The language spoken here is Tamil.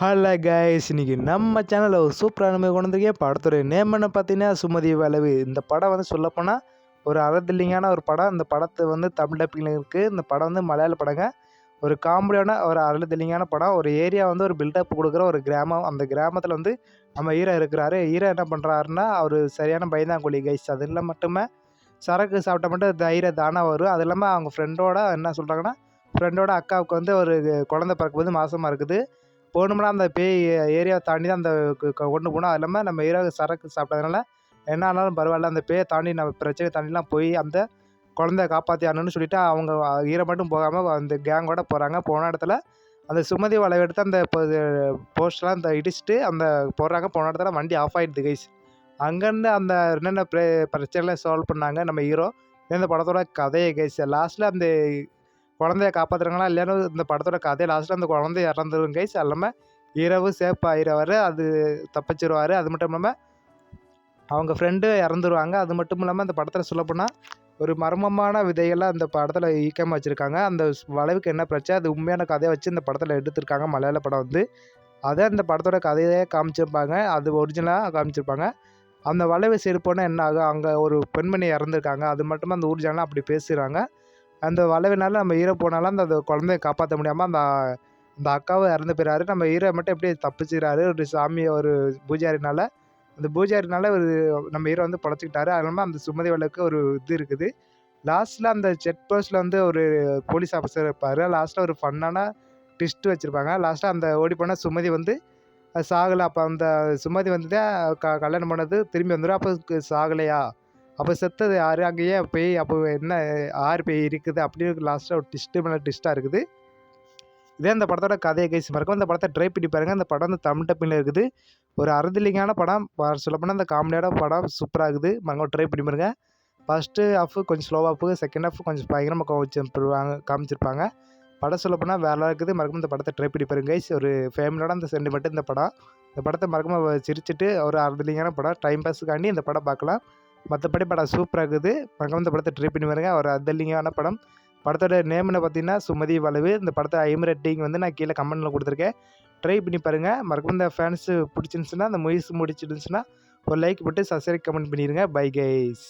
ஹலோ கைஸ், இன்னைக்கு நம்ம சேனலில் ஒரு சூப்பரான மூவி கொண்டு வந்திருக்கேன். படத்துடைய நேம் என்ன பார்த்தீங்கன்னா சுமதி வளைவு. இந்த படம் வந்து சொல்லப்போனால் ஒரு அறதில்லிங்கான ஒரு படம். இந்த படத்தை வந்து தமிழ் டப்பிங்கில் இருக்குது. இந்த படம் வந்து மலையாள படங்க. ஒரு காமெடியான ஒரு அறதில்லிங்கான படம். ஒரு ஏரியா வந்து ஒரு பில்டப் கொடுக்குற ஒரு கிராமம். அந்த கிராமத்தில் வந்து நம்ம ஹீரோ இருக்கிறாரு. ஹீரோ என்ன பண்ணுறாருன்னா அவர் சரியான பயந்தாங்கொல்லி கைஸ். அது இல்லை மட்டுமே சரக்கு சாப்பிட்டா மட்டும் தைரியம் தானாக வரும். அது இல்லாமல் அவங்க ஃப்ரெண்டோட என்ன சொல்கிறாங்கன்னா, ஃப்ரெண்டோட அக்காவுக்கு வந்து ஒரு குழந்தை பிறக்கும் போது மாசமாக இருக்குது. போகணும்னா அந்த பேய் ஏரியாவை தாண்டி தான் அந்த கொண்டு போகணும். அது இல்லாமல் நம்ம ஹீரோ சரக்கு சாப்பிட்டதுனால என்ன ஆனாலும் பரவாயில்ல, அந்த பேயை தாண்டி நம்ம பிரச்சனையை தாண்டிலாம் போய் அந்த குழந்தைய காப்பாற்றி ஆகணும்னு சொல்லிட்டு அவங்க ஹீரோ மட்டும் போகாமல் அந்த கேங்கோட போகிறாங்க. போன இடத்துல அந்த சுமதி வளைவு எடுத்து அந்த போஸ்ட்லாம் அந்த இடிச்சுட்டு அந்த போடுறாங்க. போன இடத்துல வண்டி ஆஃப் ஆகிடுது கைஸ். அங்கேருந்து அந்த என்னென்ன பிரச்சனைலாம் சால்வ் பண்ணாங்க நம்ம ஹீரோ. இந்த படத்தோட கதையை கைஸ். லாஸ்ட்டில் அந்த குழந்தைய காப்பாற்றுறாங்களா இல்லையானு இந்த படத்தோட கதை லாஸ்ட்டில் அந்த குழந்தை இறந்துரும் கைஸ். அது இல்லாமல் ஹீரோவு சேஃப் ஆகிடுவார், அது தப்பிச்சிருவார். அது மட்டும் இல்லாமல் அவங்க ஃப்ரெண்டு இறந்துருவாங்க. அது மட்டும் இல்லாமல் அந்த படத்தில் சொல்லப்போனால் ஒரு மர்மமான விதைகள்லாம் அந்த படத்தில் ஈக்கமாக வச்சுருக்காங்க. அந்த வளைவுக்கு என்ன பிரச்சனை, அது உண்மையான கதையை வச்சு இந்த படத்தில் எடுத்திருக்காங்க. மலையாள படம் வந்து அதை அந்த படத்தோட கதையே காமிச்சிருப்பாங்க. அது ஒரிஜினலாக காமிச்சிருப்பாங்க. அந்த வளைவு சைடு போனால் என்ன ஆகும், அங்கே ஒரு பெண்மணி இறந்துருக்காங்க. அது மட்டும் அந்த ஊர் ஜனலாம் அப்படி பேசுகிறாங்க. அந்த வளைவுனால நம்ம ஹீரோ போனாலும் அந்த குழந்தைய காப்பாற்ற முடியாமல் அந்த அந்த அக்காவும் இறந்து போயிறாரு. நம்ம ஹீரோ மட்டும் எப்படி தப்பிச்சுக்கிறாரு ஒரு சாமி ஒரு பூஜாரினால. அந்த பூஜாரினால ஒரு நம்ம ஹீரோ வந்து பொழைச்சிக்கிட்டாரு. அது இல்லாமல் அந்த சுமதி வளைவுக்கு ஒரு இது இருக்குது. லாஸ்ட்டில் அந்த செக் போஸ்ட்டில் வந்து ஒரு போலீஸ் ஆஃபீஸர் இருப்பார். லாஸ்ட்டில் ஒரு ஃபன்னான ட்விஸ்ட் வச்சுருப்பாங்க. லாஸ்ட்டாக அந்த ஓடி போன சுமதி வந்து சாகலை. அப்போ அந்த சுமதி வந்து தான் கல்யாணம் பண்ணது திரும்பி வந்துடும். அப்போ சாகலையா, அப்போ செத்தது யார், அங்கேயே பேய், அப்போ என்ன ஆறு பேய் இருக்குது அப்படின்னு லாஸ்ட்டாக ஒரு ட்விஸ்ட்டு மேலே ட்விஸ்ட்டாக இருக்குது. இதே அந்த படத்தோட கதையை கைஸ். மறக்காம இந்த படத்தை ட்ரை பண்ணி பாருங்கள். அந்த படம் வந்து தமிழ் டப்பிங்கில் இருக்குது. ஒரு அறுதில்லிங்கான படம். சொல்லப்போனால் அந்த காமெடியான படம் சூப்பராக இருக்குது. மறக்காம ட்ரை பண்ணி பாருங்க. ஃபஸ்ட்டு ஹாஃப் கொஞ்சம் ஸ்லோவாக போகுது, செகண்ட் ஹாஃப் கொஞ்சம் பயங்கரமாக காமிச்சிருப்பாங்க. படம் சொல்லப்போனால் வேற இருக்குது. மறக்காம இந்த படத்தை ட்ரை பண்ணி பாருங்க கைஸ். ஒரு ஃபேமிலியோட அந்த சென்டிமெண்ட்டு இந்த படம். இந்த படத்தை மறக்காம சிரிச்சுட்டு ஒரு அறுதில்லிங்கான படம் டைம் பாஸுக்காண்டி இந்த படம் பார்க்கலாம். மற்றபடி படம் சூப்பராக இருக்குது. மறக்காம இந்த படத்தை ட்ரை பண்ணி பாருங்க. ஒரு அறுதில்லிங்கான படம். படத்தோட நேம்னு பார்த்தீங்கன்னா சுமதி வளைவு. இந்த படத்தை ஐம் ரேட்டிங் வந்து நான் கீழே கமெண்ட்டில் கொடுத்துருக்கேன். ட்ரை பண்ணி பாருங்கள். மறக்காம இந்த ஃபேன்ஸு பிடிச்சிருந்துச்சுன்னா, அந்த மூவிஸ் முடிச்சிருந்துச்சுன்னா ஒரு லைக் போட்டு சப்ஸ்கிரைப் கமெண்ட் பண்ணிடுங்க. Bye guys.